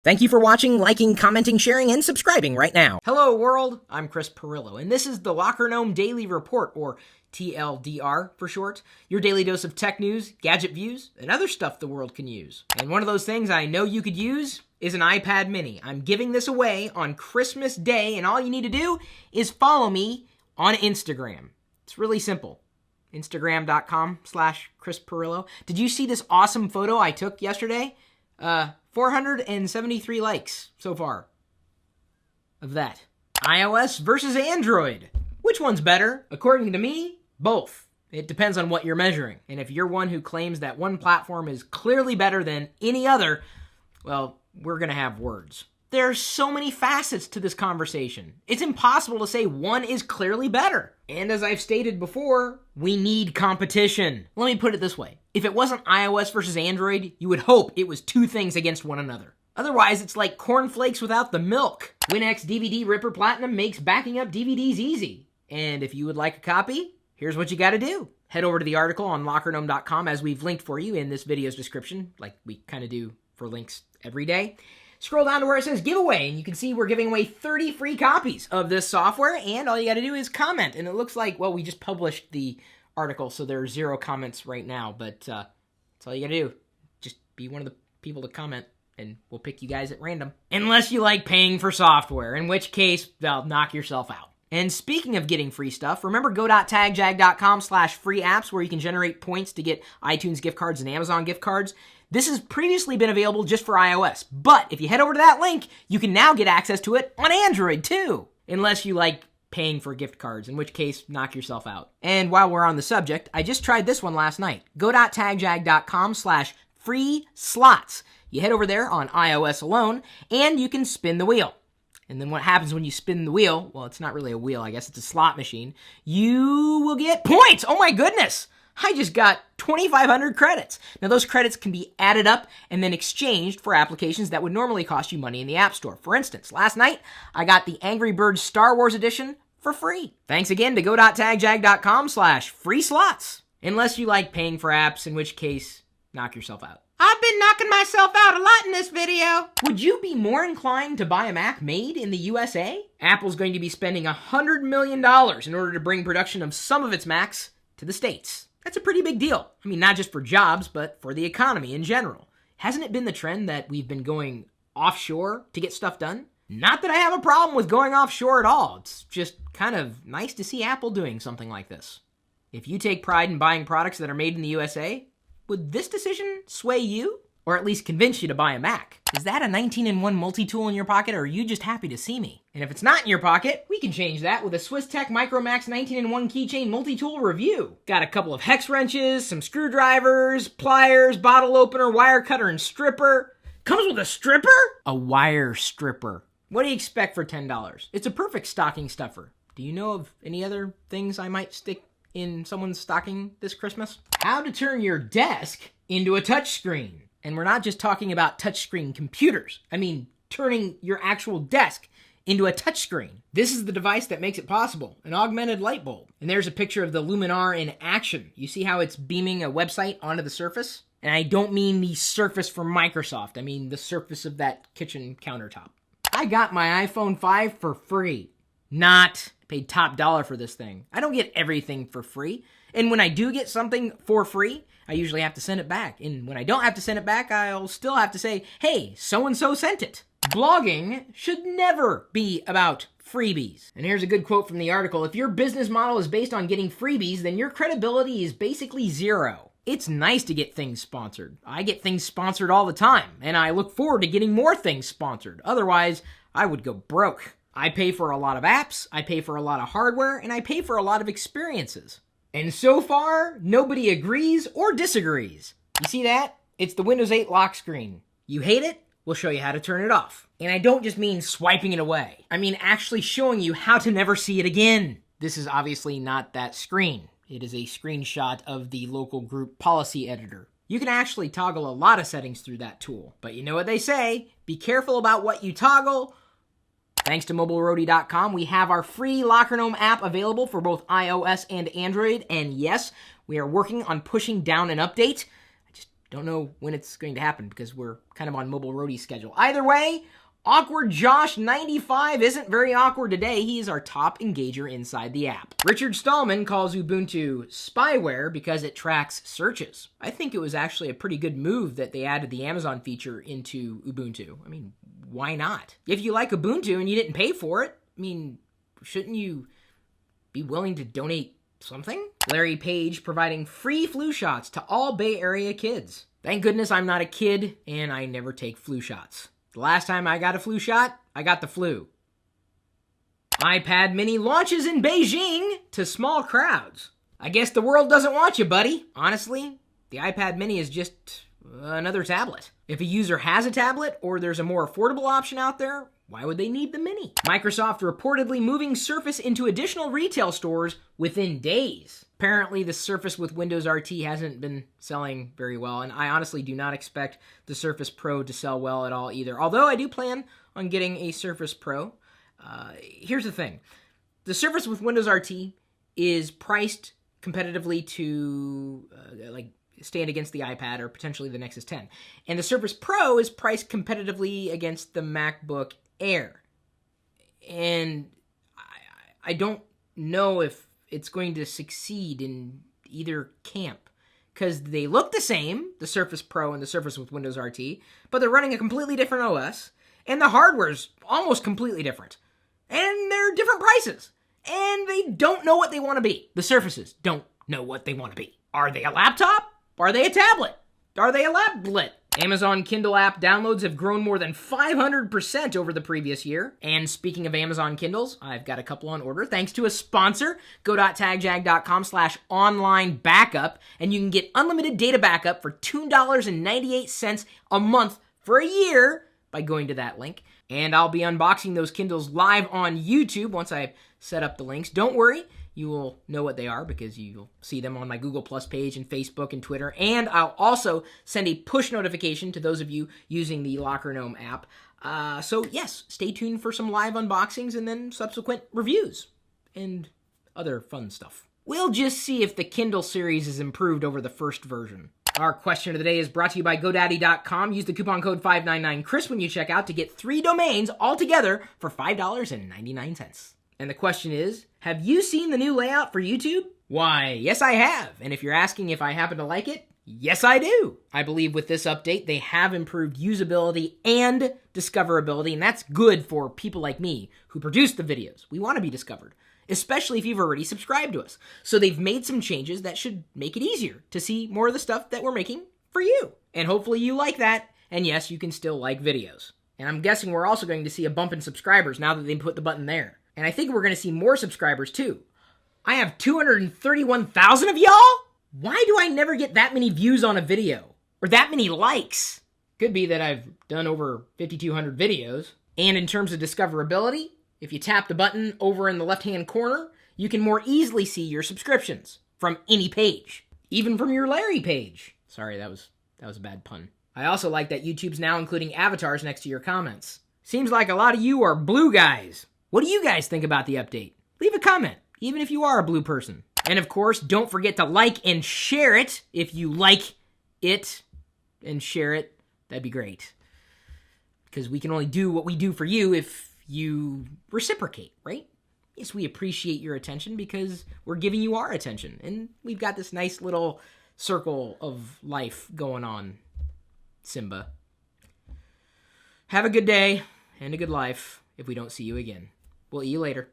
Thank you for watching, liking, commenting, sharing, and subscribing right now. Hello world, I'm Chris Pirillo, and this is the Locker Gnome Daily Report, or TLDR for short. Your daily dose of tech news, gadget views, and other stuff the world can use. And one of those things I know you could use is an iPad mini. I'm giving this away on Christmas Day, and all you need to do is follow me on Instagram. It's really simple. Instagram.com/Chris Pirillo. Did you see this awesome photo I took yesterday? 473 likes so far of that. iOS versus Android. Which one's better? According to me, both. It depends on what you're measuring. And if you're one who claims that one platform is clearly better than any other, well, we're going to have words. There's so many facets to this conversation. It's impossible to say one is clearly better. And as I've stated before, we need competition. Let me put it this way. If it wasn't iOS versus Android, you would hope it was two things against one another. Otherwise, it's like cornflakes without the milk. WinX DVD Ripper Platinum makes backing up DVDs easy. And if you would like a copy, here's what you gotta do. Head over to the article on lockergnome.com as we've linked for you in this video's description, like we kind of do for links every day. Scroll down to where it says giveaway, and you can see we're giving away 30 free copies of this software, and all you got to do is comment. And it looks like, well, we just published the article, so there are 0 comments right now, but that's all you got to do. Just be one of the people to comment, and we'll pick you guys at random. Unless you like paying for software, in which case, well, knock yourself out. And speaking of getting free stuff, remember go.tagjag.com/free apps where you can generate points to get iTunes gift cards and Amazon gift cards. This has previously been available just for iOS, but if you head over to that link, you can now get access to it on Android too. Unless you like paying for gift cards, in which case, knock yourself out. And while we're on the subject, I just tried this one last night. Go.tagjag.com/free slots. You head over there on iOS alone, and you can spin the wheel. And then what happens when you spin the wheel, well, it's not really a wheel, I guess it's a slot machine, you will get points! Oh my goodness! I just got 2,500 credits. Now those credits can be added up and then exchanged for applications that would normally cost you money in the App Store. For instance, last night, I got the Angry Birds Star Wars edition for free. Thanks again to go.tagjag.com/free slots. Unless you like paying for apps, in which case, knock yourself out. I've been knocking myself out a lot in this video. Would you be more inclined to buy a Mac made in the USA? Apple's going to be spending $100 million in order to bring production of some of its Macs to the States. That's a pretty big deal. I mean, not just for jobs, but for the economy in general. Hasn't it been the trend that we've been going offshore to get stuff done? Not that I have a problem with going offshore at all. It's just kind of nice to see Apple doing something like this. If you take pride in buying products that are made in the USA, would this decision sway you? Or at least convince you to buy a Mac? Is that a 19-in-1 multi-tool in your pocket, or are you just happy to see me? And if it's not in your pocket, we can change that with a SwissTech Micromax 19-in-1 Keychain multi-tool review. Got a couple of hex wrenches, some screwdrivers, pliers, bottle opener, wire cutter, and stripper. Comes with a stripper? A wire stripper. What do you expect for $10? It's a perfect stocking stuffer. Do you know of any other things I might stick in someone's stocking this Christmas? How to turn your desk into a touchscreen. And we're not just talking about touchscreen computers. I mean, turning your actual desk into a touchscreen. This is the device that makes it possible, an augmented light bulb. And there's a picture of the Luminar in action. You see how it's beaming a website onto the Surface? And I don't mean the Surface from Microsoft. I mean the surface of that kitchen countertop. I got my iPhone 5 for free. Not paid top dollar for this thing. I don't get everything for free. And when I do get something for free, I usually have to send it back. And when I don't have to send it back, I'll still have to say, hey, so-and-so sent it. Blogging should never be about freebies. And here's a good quote from the article. If your business model is based on getting freebies, then your credibility is basically zero. It's nice to get things sponsored. I get things sponsored all the time, and I look forward to getting more things sponsored. Otherwise, I would go broke. I pay for a lot of apps, I pay for a lot of hardware, and I pay for a lot of experiences. And so far, nobody agrees or disagrees. You see that? It's the Windows 8 lock screen. You hate it? We'll show you how to turn it off. And I don't just mean swiping it away. I mean actually showing you how to never see it again. This is obviously not that screen. It is a screenshot of the local group policy editor. You can actually toggle a lot of settings through that tool. But you know what they say, be careful about what you toggle. Thanks to MobileRoadie.com, we have our free Locker Gnome app available for both iOS and Android. And yes, we are working on pushing down an update. I just Don't know when it's going to happen because we're kind of on Mobile Roadie's schedule. Either way, Awkward Josh 95 isn't very awkward today. He is our top engager inside the app. Richard Stallman calls Ubuntu spyware because it tracks searches. I think it was actually a pretty good move that they added the Amazon feature into Ubuntu. I mean, why not? If you like Ubuntu and you didn't pay for it, I mean, shouldn't you be willing to donate something? Larry Page providing free flu shots to all Bay Area kids. Thank goodness I'm not a kid and I never take flu shots. The last time I got a flu shot, I got the flu. iPad mini launches in Beijing to small crowds. I guess the world doesn't want you, buddy. Honestly, the iPad mini is just another tablet. If a user has a tablet or there's a more affordable option out there, why would they need the mini? Microsoft reportedly moving Surface into additional retail stores within days. Apparently, the Surface with Windows RT hasn't been selling very well, and I honestly do not expect the Surface Pro to sell well at all either. Although I do plan on getting a Surface Pro. Here's the thing. The Surface with Windows RT is priced competitively to stand against the iPad or potentially the Nexus 10. And the Surface Pro is priced competitively against the MacBook Air. And I don't know if it's going to succeed in either camp. Because they look the same, the Surface Pro and the Surface with Windows RT, but they're running a completely different OS, and the hardware's almost completely different. And they're different prices. And they don't know what they want to be. The Surfaces don't know what they want to be. Are they a laptop? Are they a tablet? Are they a lablet? Amazon Kindle app downloads have grown more than 500% over the previous year. And speaking of Amazon Kindles, I've got a couple on order thanks to a sponsor, go.tagjag.com/online backup, and you can get unlimited data backup for $2.98 a month for a year by going to that link. And I'll be unboxing those Kindles live on YouTube once I've set up the links. Don't worry. You will know what they are because you'll see them on my Google Plus page and Facebook and Twitter. And I'll also send a push notification to those of you using the Locker Gnome app. So yes, stay tuned for some live unboxings and then subsequent reviews and other fun stuff. We'll just see if the Kindle series is improved over the first version. Our question of the day is brought to you by GoDaddy.com. Use the coupon code 599CHRIS when you check out to get 3 domains altogether for $5.99. And the question is, have you seen the new layout for YouTube? Why, yes I have. And if you're asking if I happen to like it, yes I do. I believe with this update, they have improved usability and discoverability, and that's good for people like me who produce the videos. We want to be discovered, especially if you've already subscribed to us. So they've made some changes that should make it easier to see more of the stuff that we're making for you. And hopefully you like that, and yes, you can still like videos. And I'm guessing we're also going to see a bump in subscribers now that they put the button there. And I think we're going to see more subscribers, too. I have 231,000 of y'all? Why do I never get that many views on a video? Or that many likes? Could be that I've done over 5,200 videos. And in terms of discoverability, if you tap the button over in the left-hand corner, you can more easily see your subscriptions from any page. Even from your Larry page. Sorry, that was a bad pun. I also like that YouTube's now including avatars next to your comments. Seems like a lot of you are blue guys. What do you guys think about the update? Leave a comment, even if you are a blue person. And of course, don't forget to like and share it if you like it and share it. That'd be great. Because we can only do what we do for you if you reciprocate, right? Yes, we appreciate your attention because we're giving you our attention. And we've got this nice little circle of life going on, Simba. Have a good day and a good life if we don't see you again. We'll see you later.